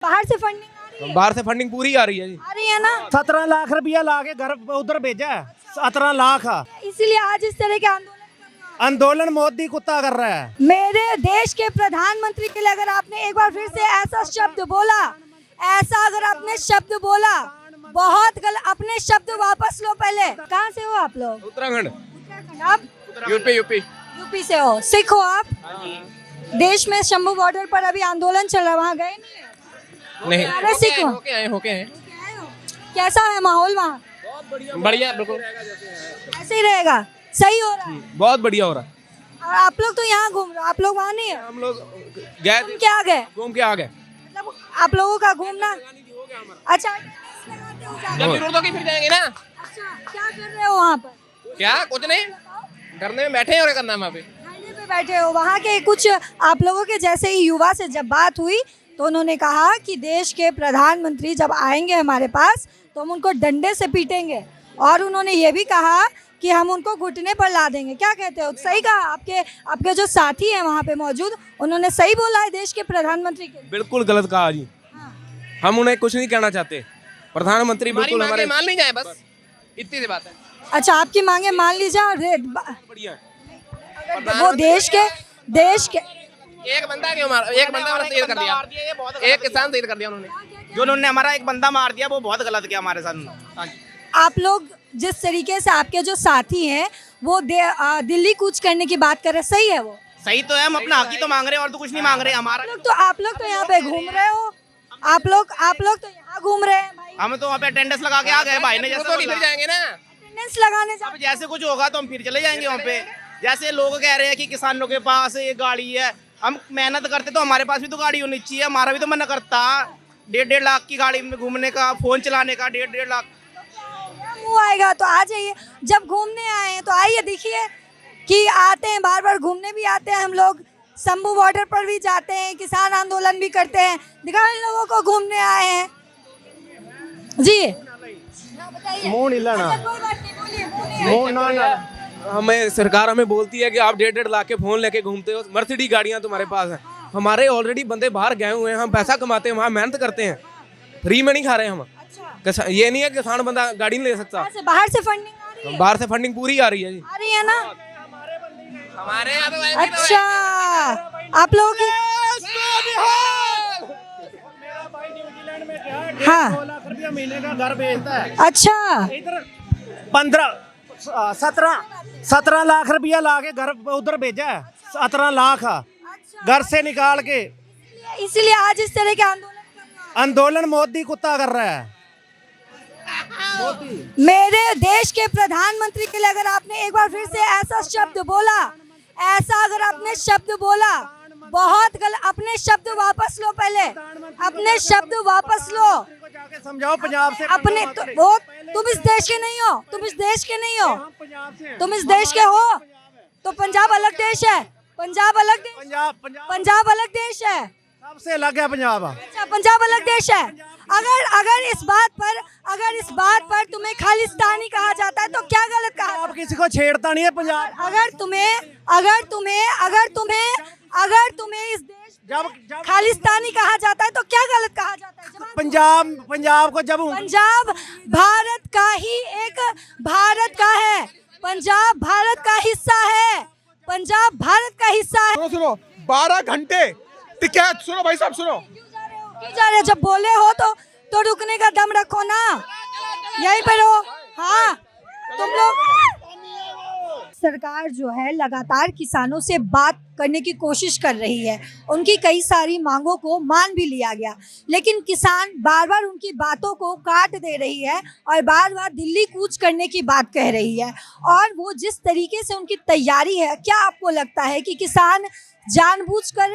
बाहर से फंडिंग आ रही है? बाहर से फंडिंग पूरी आ रही है जी। आ रही है ना? 17 लाख रुपया ला के घर उधर भेजा है। 17 लाख इसीलिए आज इस तरह के आंदोलन मोदी कुत्ता कर रहा है। मेरे देश के प्रधानमंत्री के लिए अगर आपने एक बार फिर से ऐसा शब्द बोला, ऐसा अगर आपने शब्द बोला, बहुत गलत। अपने शब्द वापस लो पहले। कहाँ से हो आप लोग? उत्तराखंड। आप यूपी। यूपी से हो? सिख हो आप? देश में शंभू बॉर्डर पर अभी आंदोलन चल रहा है, वहाँ गए नहीं? नहीं सिख हो? होके आए। कैसा है माहौल वहाँ? बढ़िया बिल्कुल ऐसे ही रहेगा? सही हो रहा है? बहुत बढ़िया हो रहा है। और आप लोग तो यहाँ घूम रहे हो, आप लोग वहाँ नहीं है? हम लोग गए घूम के आ गए? घूम के आ गए। मतलब आप लोगों का घूमना अच्छा। जब जरूरत होगी फिर जाएंगे ना। अच्छा, क्या कर रहे हो वहाँ पर? क्या कुछ नहीं, धरने में बैठे हैं और करना है वहाँ पे। धरने पे बैठे हो? वहाँ के कुछ आप लोगों के जैसे ही युवा से जब बात हुई तो उन्होंने कहा कि देश के प्रधानमंत्री जब आएंगे हमारे पास तो हम उनको डंडे से पीटेंगे, और उन्होंने ये भी कहा कि हम उनको घुटने पर ला देंगे। क्या कहते हो? सही कहा? आपके जो साथी हैं वहाँ पे मौजूद, उन्होंने सही बोला है देश के प्रधानमंत्री के? बिल्कुल गलत कहा जी। हम उन्हें कुछ नहीं कहना चाहते। प्रधानमंत्री बिल्कुल हमारे मान नहीं जाए, बस इतनी सी बात है। अच्छा, आपकी मांगे मान ली जाए। बढ़िया वो देश के एक बंदा क्यों मार, एक बंदा हमारा शहीद कर दिया, एक किसान शहीद कर दिया उन्होंने। जो उन्होंने हमारा एक बंदा मार दिया वो बहुत गलत किया हमारे साथ। आप लोग जिस तरीके से आपके जो साथी हैं वो दिल्ली कूच करने की बात कर रहे हैं, सही है? वो सही तो है, हम अपना हक ही तो मांग रहे हैं और तो कुछ नहीं मांग रहे हमारा। आप लोग तो यहाँ पे घूम रहे हो, आप लोग तो यहाँ घूम रहे हैं भाई। हम तो वहाँ पे अटेंडेंस लगा के आ गए भाई ने, जैसे फिर जाएंगे ना। अटेंडेंस लगाने अब जैसे कुछ होगा तो हम फिर चले जाएंगे वहाँ पे। जैसे लोग कह रहे हैं कि किसानों के पास ये गाड़ी है, हम मेहनत करते तो हमारे पास भी तो गाड़ी होनी चाहिए। हमारा भी तो मन करता 1.5 लाख की गाड़ी में घूमने का, फोन चलाने का 1.5 लाख मुँह आएगा तो आ जाइए। जब घूमने आए हैं तो आइए, देखिए कि आते हैं, बार बार घूमने भी आते हैं हम लोग, शंभू बॉर्डर पर भी जाते हैं, किसान आंदोलन भी करते हैं। दिखाओ इन लोगों को घूमने आए हैं जी। मुँह नहीं लाना। कोई बात नहीं, बोलिए। हमें सरकार हमें बोलती है कि आप 1.5 लाख के फोन लेके घूमते हो, मर्सिडीज गाड़ियां तुम्हारे पास हैं। हमारे ऑलरेडी बंदे बाहर गए हुए हैं, हम पैसा कमाते हैं, वहाँ मेहनत करते हैं, फ्री में नहीं खा रहे हम। ये नहीं है किसान बंदा गाड़ी नहीं ले सकता। बाहर से फंडिंग आ रही है? बाहर से फंडिंग पूरी आ रही है जी। आ रही है ना? हमारे यहाँ तो अच्छा, आप लोगों की हाँ 2 लाख रुपया महीने का घर बेचता है। अच्छा, इधर 17 लाख रुपया ला के घर उधर भेजा है। 17 लाख घर से निकाल के। इसीलिए आज इस तरह के आंदोलन मोदी कुत्ता कर रहा है। मेरे देश के प्रधानमंत्री के लिए अगर आपने एक बार फिर से ऐसा शब्द बोला, ऐसा अगर आपने शब्द बोला, बहुत गलत। अपने शब्द वापस लो पहले। अपने शब्द वापस लो। जाके समझाओ पंजाब से। अपने वो तुम इस देश के नहीं हो, तुम इस देश के नहीं हो, तुम इस देश के हो तो पंजाब अलग देश है। पंजाब अलग देश, पंजाब अलग देश है, सबसे अलग है पंजाब। अच्छा, पंजाब अलग देश है। अगर इस बात पर तुम्हें खालिस्तानी कहा जाता है तो क्या गलत कहा? आप किसी को छेड़ता नहीं है पंजाब। अगर तुम्हें इस देश जब खालिस्तानी कहा जाता है तो क्या गलत कहा जाता है? पंजाब को जब पंजाब भारत का ही एक भारत का है। पंजाब भारत का हिस्सा है। पंजाब भारत का हिस्सा है। सुनो 12 घंटे टिकट। सुनो भाई साहब, सुनो। क्यों जा रहे हो? जब बोले हो तो रुकने का दम रखो ना, यहीं पर हो। हाँ, तुम लोग सरकार जो है लगातार किसानों से बात करने की कोशिश कर रही है। उनकी कई सारी मांगों को मान भी लिया गया, लेकिन किसान बार बार उनकी बातों को काट दे रही है और बार बार दिल्ली कूच करने की बात कह रही है। और वो जिस तरीके से उनकी तैयारी है, क्या आपको लगता है कि किसान जानबूझकर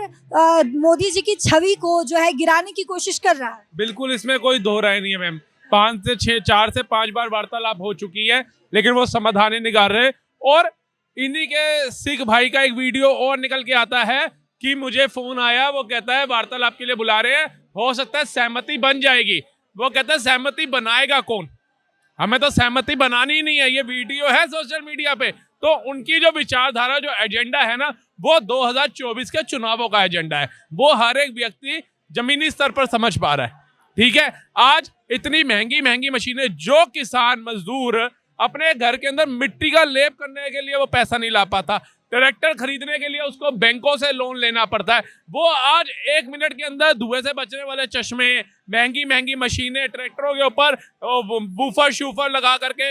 मोदी जी की छवि को जो है गिराने की कोशिश कर रहा है? बिल्कुल, इसमें कोई दो राय नहीं है मैम। 4 से 5 बार वार्तालाप हो चुकी है, लेकिन वो समाधान नहीं निकाल रहे। और इन्हीं के सिख भाई का एक वीडियो और निकल के आता है कि मुझे फोन आया, वो कहता है वार्तालाप के लिए बुला रहे हैं, हो सकता है सहमति बन जाएगी। वो कहता है सहमति बनाएगा कौन? हमें तो सहमति बनानी ही नहीं है। ये वीडियो है सोशल मीडिया पे। तो उनकी जो विचारधारा, जो एजेंडा है ना, वो 2024 के चुनावों का एजेंडा है। वो हर एक व्यक्ति जमीनी स्तर पर समझ पा रहा है। ठीक है, आज इतनी महंगी महंगी मशीनें, जो किसान मजदूर अपने घर के अंदर मिट्टी का लेप करने के लिए वो पैसा नहीं ला पाता, ट्रैक्टर खरीदने के लिए उसको बैंकों से लोन लेना पड़ता है, वो आज 1 मिनट के अंदर धुएं से बचने वाले चश्मे, महंगी महंगी मशीनें, ट्रैक्टरों के ऊपर बूफर शूफर लगा करके,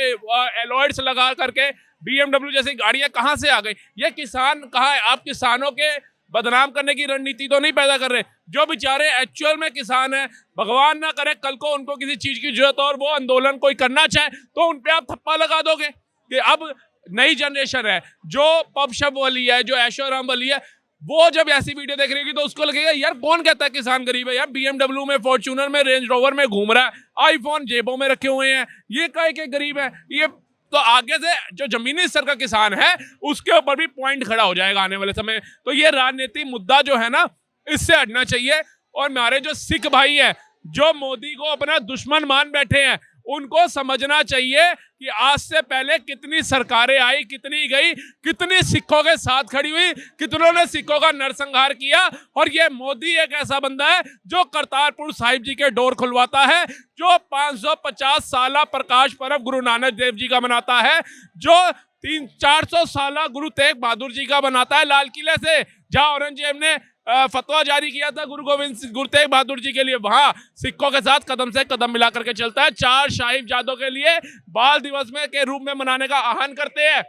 एलॉयड्स लगा करके BMW जैसी गाड़ियां कहाँ से आ गई? ये किसान कहाँ है? आप किसानों के बदनाम करने की रणनीति तो नहीं पैदा कर रहे। जो बेचारे एक्चुअल में किसान है, भगवान ना करे कल को उनको किसी चीज की जरूरत हो और वो आंदोलन कोई करना चाहे तो उन पे आप थप्पा लगा दोगे कि अब नई जनरेशन है जो पब शब वाली है, जो ऐशो आराम वाली है, वो जब ऐसी वीडियो देख रही होगी तो उसको लगेगा यार कौन कहता है किसान गरीब है? यार BMW में, फॉर्च्यूनर में, रेंज रोवर में घूम रहा है, आईफोन जेबों में रखे हुए हैं, ये कहे के गरीब है? ये तो आगे से जो जमीनी स्तर का किसान है उसके ऊपर भी पॉइंट खड़ा हो जाएगा आने वाले समय। तो ये राजनीति मुद्दा जो है ना, इससे हटना चाहिए। और हमारे जो सिख भाई हैं जो मोदी को अपना दुश्मन मान बैठे हैं, उनको समझना चाहिए कि आज से पहले कितनी सरकारें आई, कितनी गई, कितनी सिखों के साथ खड़ी हुई, कितनों ने सिखों का नरसंहार किया। और ये मोदी एक ऐसा बंदा है जो करतारपुर साहिब जी के डोर खुलवाता है, जो 550 साला प्रकाश पर्व गुरु नानक देव जी का मनाता है, जो 300-400 साला गुरु तेग बहादुर जी का बनाता है लाल किले से, जहां औरंगजेब ने फतवा जारी किया था गुरु तेग बहादुर जी के लिए, वहां सिखों के साथ कदम से कदम मिला करके चलता है। 4 साहिबजादों के लिए बाल दिवस में के रूप में मनाने का आह्वान करते हैं,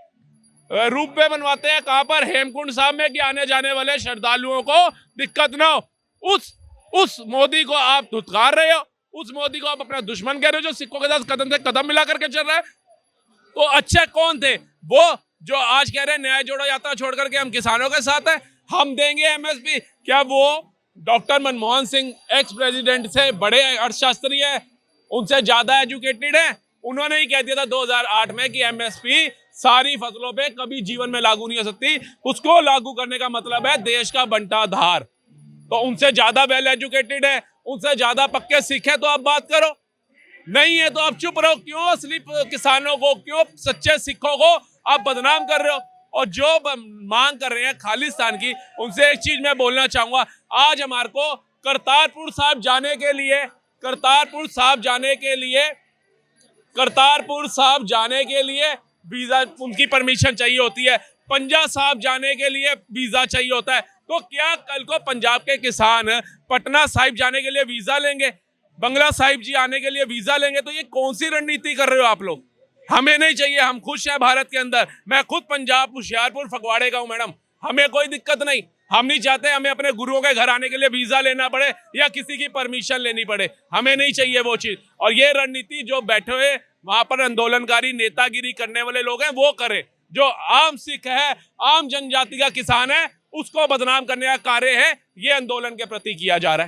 रूप में मनवाते हैं। कहां पर? हेमकुंड साहब में, कि आने जाने वाले श्रद्धालुओं को दिक्कत ना हो। उस मोदी को आप धुतकार रहे हो, उस मोदी को आप अपना दुश्मन कह रहे हो जो सिखों के साथ कदम से कदम मिला करके चल रहा है। तो अच्छे कौन थे? वो जो आज कह रहे हैं न्याय जोड़ो यात्रा छोड़ करके हम किसानों के साथ हैं, हम देंगे MSP। क्या वो doctor Manmohan Singh ex president से बड़े अर्थशास्त्री हैं, उनसे ज्यादा एजुकेटेड हैं? उन्होंने ही कह दिया था 2008 में कि MSP सारी फसलों पे कभी जीवन में लागू नहीं हो सकती। उसको लागू करने का मतलब है देश का बंटाधार। तो उनसे ज्यादा वेल एजुकेटेड है, उनसे ज्यादा पक्के सिख है, तो आप बात करो। नहीं है तो आप चुप रहो। क्यों असली किसानों को, क्यों सच्चे सिखों को आप बदनाम कर रहे हो? और जो मांग कर रहे हैं खालिस्तान की, उनसे एक चीज मैं बोलना चाहूंगा। आज हमारे को करतारपुर साहब जाने के लिए वीजा, उनकी परमिशन चाहिए होती है। पंजा साहब जाने के लिए वीजा चाहिए होता है। तो क्या कल को पंजाब के किसान पटना साहिब जाने के लिए वीजा लेंगे, बंगला साहिब जी आने के लिए वीजा लेंगे? तो ये कौन सी रणनीति कर रहे हो आप लोग? हमें नहीं चाहिए, हम खुश हैं भारत के अंदर। मैं खुद पंजाब होशियारपुर फगवाड़े का हूँ मैडम, हमें कोई दिक्कत नहीं। हम नहीं चाहते हमें अपने गुरुओं के घर आने के लिए वीजा लेना पड़े या किसी की परमिशन लेनी पड़े, हमें नहीं चाहिए वो चीज। और ये रणनीति जो बैठे हुए वहां पर आंदोलनकारी नेतागिरी करने वाले लोग हैं वो करे। जो आम सिख है, आम जनजाति का किसान है, उसको बदनाम करने का कार्य है ये आंदोलन के प्रति किया जा रहा है।